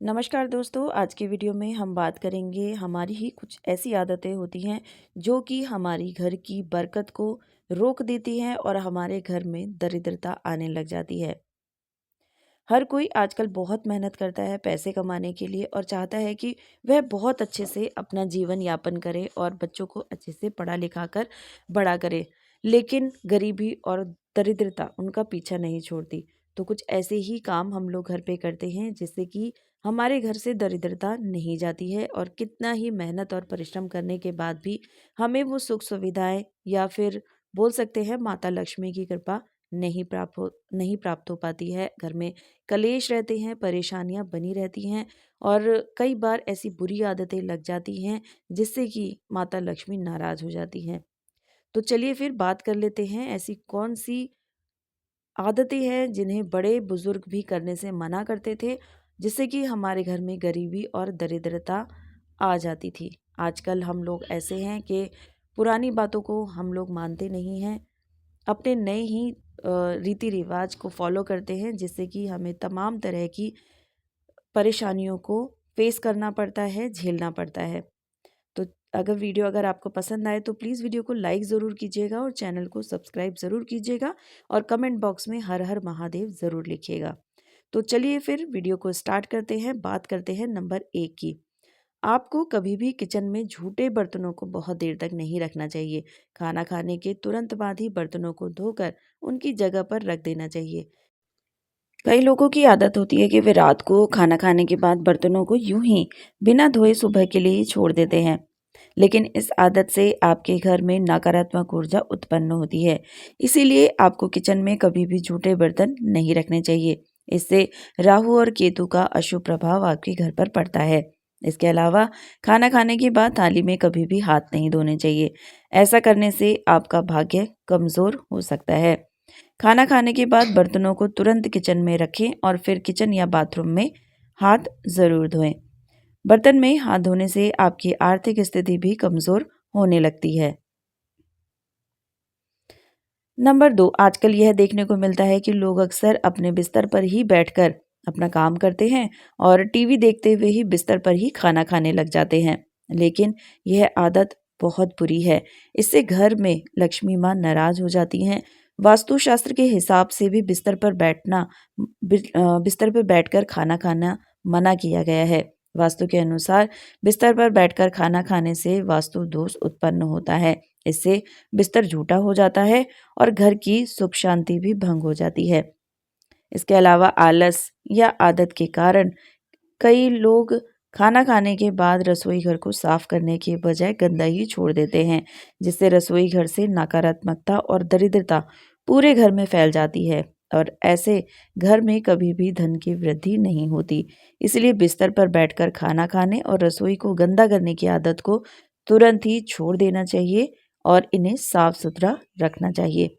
नमस्कार दोस्तों, आज की वीडियो में हम बात करेंगे हमारी ही कुछ ऐसी आदतें होती हैं जो कि हमारी घर की बरकत को रोक देती हैं और हमारे घर में दरिद्रता आने लग जाती है। हर कोई आजकल बहुत मेहनत करता है पैसे कमाने के लिए और चाहता है कि वह बहुत अच्छे से अपना जीवन यापन करे और बच्चों को अच्छे से पढ़ा लिखा कर बड़ा करे। लेकिन गरीबी और दरिद्रता उनका पीछा नहीं छोड़ती। तो कुछ ऐसे ही काम हम लोग घर पे करते हैं जिससे कि हमारे घर से दरिद्रता नहीं जाती है और कितना ही मेहनत और परिश्रम करने के बाद भी हमें वो सुख सुविधाएं या फिर बोल सकते हैं माता लक्ष्मी की कृपा नहीं प्राप्त हो पाती है। घर में कलेश रहते हैं, परेशानियां बनी रहती हैं और कई बार ऐसी बुरी आदतें लग जाती हैं जिससे कि माता लक्ष्मी नाराज हो जाती हैं। तो चलिए फिर बात कर लेते हैं ऐसी कौन सी आदतें हैं जिन्हें बड़े बुजुर्ग भी करने से मना करते थे, जिससे कि हमारे घर में गरीबी और दरिद्रता आ जाती थी। आजकल हम लोग ऐसे हैं कि पुरानी बातों को हम लोग मानते नहीं हैं, अपने नए ही रीति रिवाज को फॉलो करते हैं, जिससे कि हमें तमाम तरह की परेशानियों को फेस करना पड़ता है, झेलना पड़ता है। तो अगर आपको पसंद आए तो प्लीज़ वीडियो को लाइक ज़रूर कीजिएगा और चैनल को सब्सक्राइब ज़रूर कीजिएगा और कमेंट बॉक्स में हर हर महादेव ज़रूर लिखिएगा। तो चलिए फिर वीडियो को स्टार्ट करते हैं। बात करते हैं नंबर 1 की। आपको कभी भी किचन में झूठे बर्तनों को बहुत देर तक नहीं रखना चाहिए। खाना खाने के तुरंत बाद ही बर्तनों को धोकर उनकी जगह पर रख देना चाहिए। कई लोगों की आदत होती है कि वे रात को खाना खाने के बाद बर्तनों को यूं ही बिना धोए सुबह के लिए छोड़ देते हैं। लेकिन इस आदत से आपके घर में नकारात्मक ऊर्जा उत्पन्न होती है। इसीलिए आपको किचन में कभी भी झूठे बर्तन नहीं रखने चाहिए। इससे राहु और केतु का अशुभ प्रभाव आपके घर पर पड़ता है। इसके अलावा खाना खाने के बाद थाली में कभी भी हाथ नहीं धोने चाहिए। ऐसा करने से आपका भाग्य कमजोर हो सकता है। खाना खाने के बाद बर्तनों को तुरंत किचन में रखें और फिर किचन या बाथरूम में हाथ जरूर धोएं। बर्तन में हाथ धोने से आपकी आर्थिक स्थिति भी कमजोर होने लगती है। नंबर 2, आजकल यह देखने को मिलता है कि लोग अक्सर अपने बिस्तर पर ही बैठकर अपना काम करते हैं और टीवी देखते हुए ही बिस्तर पर ही खाना खाने लग जाते हैं। लेकिन यह आदत बहुत बुरी है। इससे घर में लक्ष्मी माँ नाराज हो जाती हैं। वास्तुशास्त्र के हिसाब से भी बिस्तर पर बैठकर खाना खाना मना किया गया है। वास्तु के अनुसार बिस्तर पर बैठकर खाना खाने से वास्तु दोष उत्पन्न होता है। इससे बिस्तर झूठा हो जाता है और घर की सुख शांति भी भंग हो जाती है। इसके अलावा आलस या आदत के कारण कई लोग खाना खाने के बाद रसोई घर को साफ करने के बजाय गंदा ही छोड़ देते हैं, जिससे रसोई घर से नकारात्मकता और दरिद्रता पूरे घर में फैल जाती है और ऐसे घर में कभी भी धन की वृद्धि नहीं होती। इसलिए बिस्तर पर बैठकर खाना खाने और रसोई को गंदा करने की आदत को तुरंत ही छोड़ देना चाहिए और इन्हें साफ सुथरा रखना चाहिए।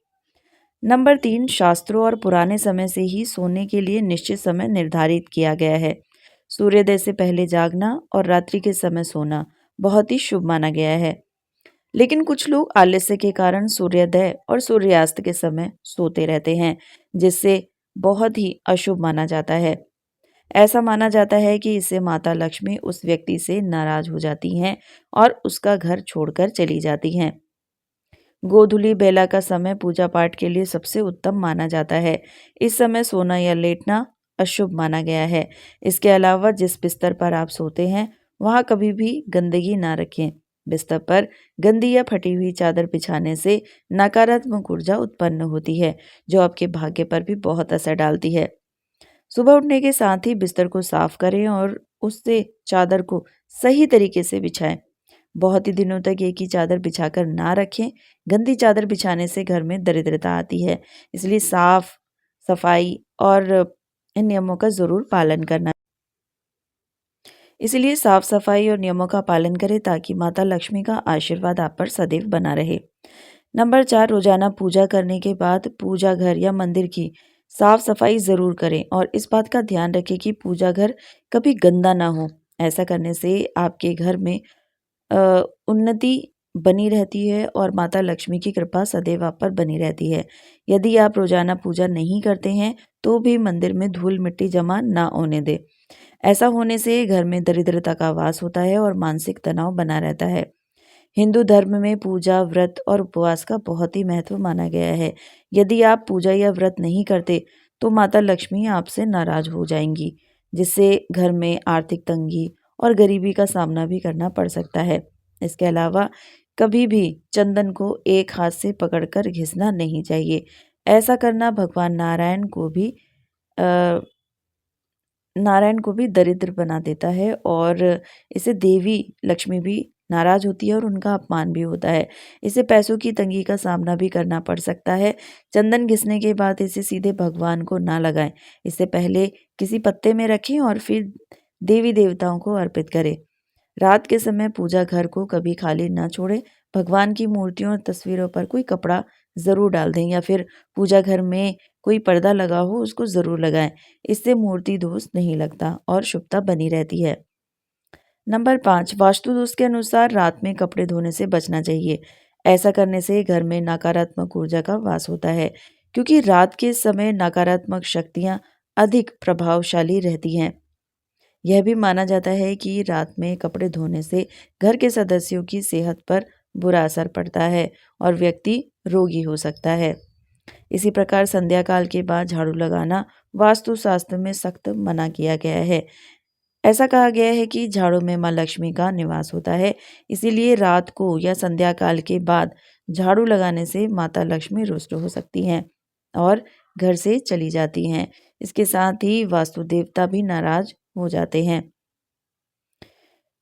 नंबर 3, शास्त्रों और पुराने समय से ही सोने के लिए निश्चित समय निर्धारित किया गया है। सूर्योदय से पहले जागना और रात्रि के समय सोना बहुत ही शुभ माना गया है। लेकिन कुछ लोग आलस्य के कारण सूर्योदय और सूर्यास्त के समय सोते रहते हैं, जिससे बहुत ही अशुभ माना जाता है। ऐसा माना जाता है कि इससे माता लक्ष्मी उस व्यक्ति से नाराज हो जाती हैं और उसका घर छोड़कर चली जाती हैं। गोधूली बेला का समय पूजा पाठ के लिए सबसे उत्तम माना जाता है। इस समय सोना या लेटना अशुभ माना गया है। इसके अलावा जिस बिस्तर पर आप सोते हैं वहां कभी भी गंदगी ना रखें। बिस्तर पर गंदी या फटी हुई चादर बिछाने से नकारात्मक ऊर्जा उत्पन्न होती है, जो आपके भाग्य पर भी बहुत असर डालती है। सुबह उठने के साथ ही बिस्तर को साफ करें और उससे चादर को सही तरीके से बिछाएं। बहुत ही दिनों तक एक ही चादर बिछाकर ना रखें। गंदी चादर बिछाने से घर में दरिद्रता आती है। इसलिए साफ सफाई और इन नियमों का जरूर पालन करना। इसलिए साफ सफाई और नियमों का पालन करें ताकि माता लक्ष्मी का आशीर्वाद आप पर सदैव बना रहे। नंबर 4, रोजाना पूजा करने के बाद पूजा घर या मंदिर की साफ सफाई जरूर करें और इस बात का ध्यान रखें कि पूजा घर कभी गंदा ना हो। ऐसा करने से आपके घर में उन्नति बनी रहती है और माता लक्ष्मी की कृपा सदैव आप पर बनी रहती है। यदि आप रोजाना पूजा नहीं करते हैं तो भी मंदिर में धूल मिट्टी जमा ना होने दें। ऐसा होने से घर में दरिद्रता का वास होता है और मानसिक तनाव बना रहता है। हिंदू धर्म में पूजा, व्रत और उपवास का बहुत ही महत्व माना गया है। यदि आप पूजा या व्रत नहीं करते तो माता लक्ष्मी आपसे नाराज हो जाएंगी, जिससे घर में आर्थिक तंगी और गरीबी का सामना भी करना पड़ सकता है। इसके अलावा कभी भी चंदन को एक हाथ से पकड़कर घिसना नहीं चाहिए। ऐसा करना भगवान अ, नारायण को भी दरिद्र बना देता है और इससे देवी लक्ष्मी भी नाराज होती है और उनका अपमान भी होता है। इससे पैसों की तंगी का सामना भी करना पड़ सकता है। चंदन घिसने के बाद इसे सीधे भगवान को ना लगाएं। इससे पहले किसी पत्ते में रखें और फिर देवी देवताओं को अर्पित करें। रात के समय पूजा घर को कभी खाली ना छोड़ें। भगवान की मूर्तियों और तस्वीरों पर कोई कपड़ा ज़रूर डाल दें या फिर पूजा घर में कोई पर्दा लगा हो उसको ज़रूर लगाएं। इससे मूर्ति दोष नहीं लगता और शुभता बनी रहती है। नंबर 5, वास्तु दोष के अनुसार रात में कपड़े धोने से बचना चाहिए। ऐसा करने से घर में नकारात्मक ऊर्जा का वास होता है, क्योंकि रात के समय नकारात्मक शक्तियाँ अधिक प्रभावशाली रहती हैं। यह भी माना जाता है कि रात में कपड़े धोने से घर के सदस्यों की सेहत पर बुरा असर पड़ता है और व्यक्ति रोगी हो सकता है। इसी प्रकार संध्या काल के बाद झाड़ू लगाना वास्तुशास्त्र में सख्त मना किया गया है। ऐसा कहा गया है कि झाड़ू में माँ लक्ष्मी का निवास होता है, इसीलिए रात को या संध्या काल के बाद झाड़ू लगाने से माता लक्ष्मी रुष्ट हो सकती हैं और घर से चली जाती हैं। इसके साथ ही वास्तु देवता भी नाराज हो जाते हैं।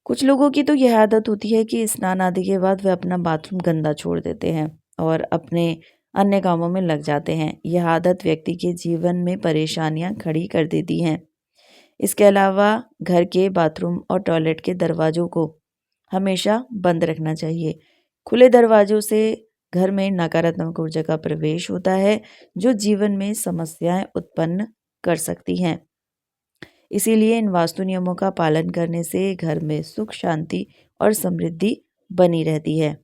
कुछ लोगों की तो यह आदत होती है कि स्नान आदि के बाद वे अपना बाथरूम गंदा छोड़ देते हैं और अपने अन्य कामों में लग जाते हैं। यह आदत व्यक्ति के जीवन में परेशानियां खड़ी कर देती हैं। इसके अलावा घर के बाथरूम और टॉयलेट के दरवाजों को हमेशा बंद रखना चाहिए। खुले दरवाजों से घर में नकारात्मक ऊर्जा का प्रवेश होता है, जो जीवन में समस्याएं उत्पन्न कर सकती हैं। इसीलिए इन वास्तु नियमों का पालन करने से घर में सुख, शांति और समृद्धि बनी रहती है।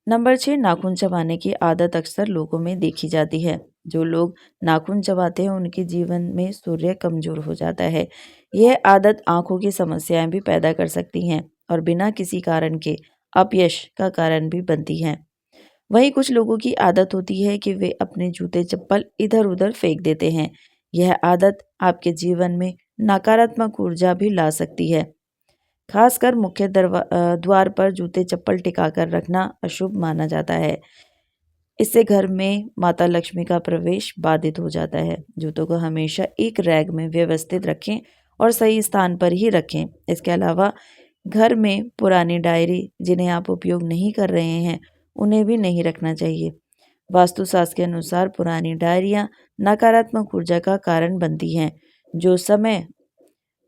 नंबर 6, नाखून चबाने की आदत अक्सर लोगों में देखी जाती है। जो लोग नाखून चबाते हैं उनके जीवन में सूर्य कमजोर हो जाता है। यह आदत आंखों की समस्याएं भी पैदा कर सकती हैं और बिना किसी कारण के अपयश का कारण भी बनती हैं। वहीं कुछ लोगों की आदत होती है कि वे अपने जूते चप्पल इधर उधर फेंक देते हैं। यह आदत आपके जीवन में नकारात्मक ऊर्जा भी ला सकती है। खासकर मुख्य द्वार पर जूते चप्पल टिकाकर रखना अशुभ माना जाता है। इससे घर में माता लक्ष्मी का प्रवेश बाधित हो जाता है। जूतों को हमेशा एक रैक में व्यवस्थित रखें और सही स्थान पर ही रखें। इसके अलावा घर में पुरानी डायरी जिन्हें आप उपयोग नहीं कर रहे हैं उन्हें भी नहीं रखना चाहिए। वास्तुशास्त्र के अनुसार पुरानी डायरियां नकारात्मक ऊर्जा का कारण बनती हैं,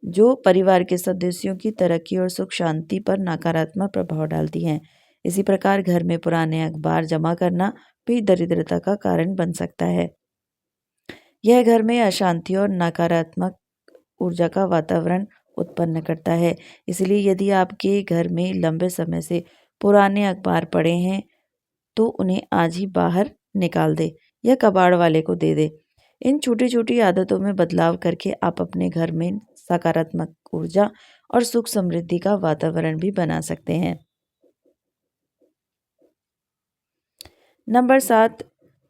जो परिवार के सदस्यों की तरक्की और सुख शांति पर नकारात्मक प्रभाव डालती हैं। इसी प्रकार घर में पुराने अखबार जमा करना भी दरिद्रता का कारण बन सकता है। यह घर में अशांति और नकारात्मक ऊर्जा का वातावरण उत्पन्न करता है। इसलिए यदि आपके घर में लंबे समय से पुराने अखबार पड़े हैं तो उन्हें आज ही बाहर निकाल दे या कबाड़ वाले को दे दे। इन छोटी छोटी आदतों में बदलाव करके आप अपने घर में सकारात्मक ऊर्जा और सुख समृद्धि का वातावरण भी बना सकते हैं। नंबर 7,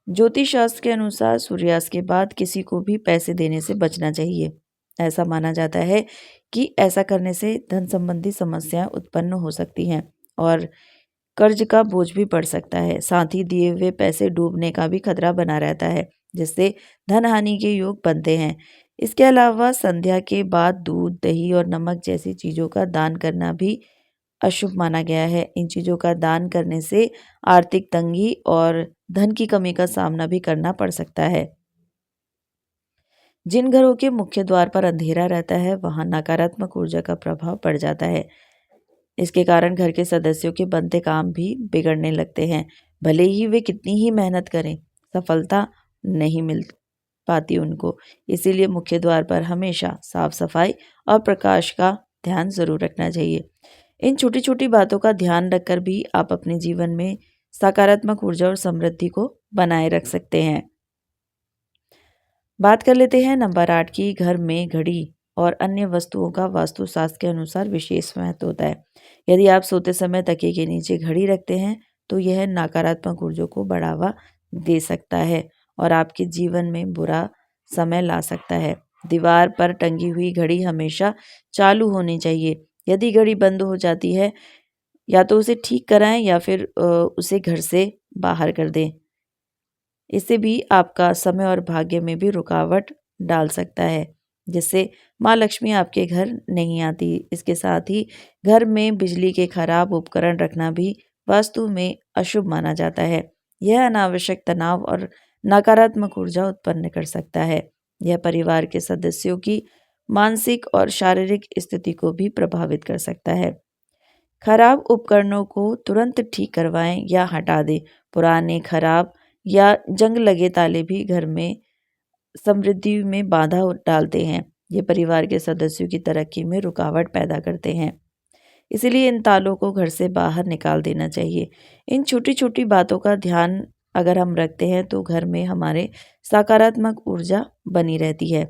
ज्योतिष शास्त्र के अनुसार सूर्यास्त के बाद किसी को भी पैसे देने से बचना चाहिए। ऐसा माना जाता है कि ऐसा करने से धन संबंधी समस्याएं उत्पन्न हो सकती हैं और कर्ज का बोझ भी बढ़ सकता है। साथ ही दिए हुए पैसे डूबने का भी खतरा बना रहता है, जिससे धन हानि के योग बनते हैं। इसके अलावा संध्या के बाद दूध, दही और नमक जैसी चीज़ों का दान करना भी अशुभ माना गया है। इन चीज़ों का दान करने से आर्थिक तंगी और धन की कमी का सामना भी करना पड़ सकता है। जिन घरों के मुख्य द्वार पर अंधेरा रहता है वहां नकारात्मक ऊर्जा का प्रभाव पड़ जाता है। इसके कारण घर के सदस्यों के बनते काम भी बिगड़ने लगते हैं। भले ही वे कितनी ही मेहनत करें, सफलता नहीं मिल पाती उनको। इसीलिए मुख्य द्वार पर हमेशा साफ सफाई और प्रकाश का ध्यान जरूर रखना चाहिए। इन छोटी छोटी बातों का ध्यान रखकर भी आप अपने जीवन में सकारात्मक ऊर्जा और समृद्धि को बनाए रख सकते हैं। बात कर लेते हैं नंबर 8 की। घर में घड़ी और अन्य वस्तुओं का वास्तुशास्त्र के अनुसार विशेष महत्व होता है। यदि आप सोते समय तकिए के नीचे घड़ी रखते हैं तो यह नकारात्मक ऊर्जा को बढ़ावा दे सकता है और आपके जीवन में बुरा समय ला सकता है। दीवार पर टंगी हुई घड़ी हमेशा चालू होनी चाहिए। यदि घड़ी बंद हो जाती है या तो उसे ठीक कराएं या फिर उसे घर से बाहर कर दें। इससे भी आपका समय और भाग्य में भी रुकावट डाल सकता है, जिससे माँ लक्ष्मी आपके घर नहीं आती। इसके साथ ही घर में बिजली के खराब उपकरण रखना भी वास्तु में अशुभ माना जाता है। यह अनावश्यक तनाव और नकारात्मक ऊर्जा उत्पन्न कर सकता है। यह परिवार के सदस्यों की मानसिक और शारीरिक स्थिति को भी प्रभावित कर सकता है। खराब उपकरणों को तुरंत ठीक करवाएं या हटा दें। पुराने, खराब या जंग लगे ताले भी घर में समृद्धि में बाधा डालते हैं। ये परिवार के सदस्यों की तरक्की में रुकावट पैदा करते हैं। इसीलिए इन तालों को घर से बाहर निकाल देना चाहिए। इन छोटी छोटी बातों का ध्यान अगर हम रखते हैं तो घर में हमारे सकारात्मक ऊर्जा बनी रहती है।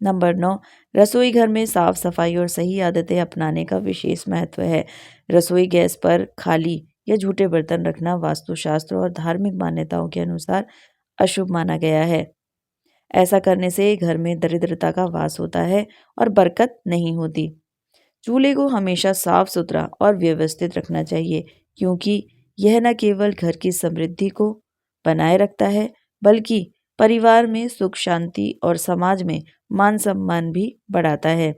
नंबर 9, रसोई घर में साफ सफाई और सही आदतें अपनाने का विशेष महत्व है। रसोई गैस पर खाली या झूठे बर्तन रखना वास्तुशास्त्र और धार्मिक मान्यताओं के अनुसार अशुभ माना गया है। ऐसा करने से घर में दरिद्रता का वास होता है और बरकत नहीं होती। चूल्हे को हमेशा साफ सुथरा और व्यवस्थित रखना चाहिए, क्योंकि यह न केवल घर की समृद्धि को बनाए रखता है बल्कि परिवार में सुख शांति और समाज में मान सम्मान भी बढ़ाता है।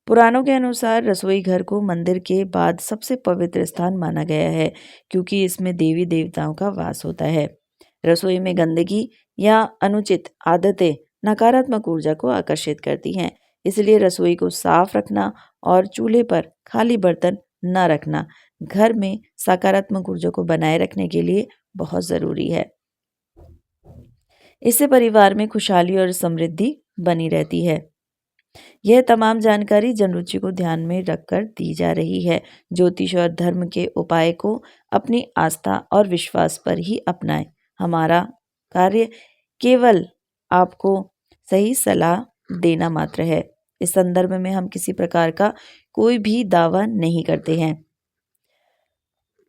पुराणों के अनुसार रसोई घर को मंदिर के बाद सबसे पवित्र स्थान माना गया है, क्योंकि इसमें देवी देवताओं का वास होता है। रसोई में गंदगी या अनुचित आदतें नकारात्मक ऊर्जा को आकर्षित करती हैं। इसलिए रसोई को साफ रखना और चूल्हे पर खाली बर्तन न रखना घर में सकारात्मक ऊर्जा को बनाए रखने के लिए बहुत ज़रूरी है। इससे परिवार में खुशहाली और समृद्धि बनी रहती है। यह तमाम जानकारी जनरुचि को ध्यान में रखकर दी जा रही है। ज्योतिष और धर्म के उपाय को अपनी आस्था और विश्वास पर ही अपनाएं। हमारा कार्य केवल आपको सही सलाह देना मात्र है। इस संदर्भ में हम किसी प्रकार का कोई भी दावा नहीं करते हैं।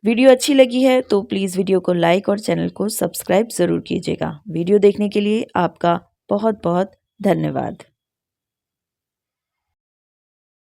वीडियो अच्छी लगी है तो प्लीज़ वीडियो को लाइक और चैनल को सब्सक्राइब ज़रूर कीजिएगा। वीडियो देखने के लिए आपका बहुत बहुत धन्यवाद।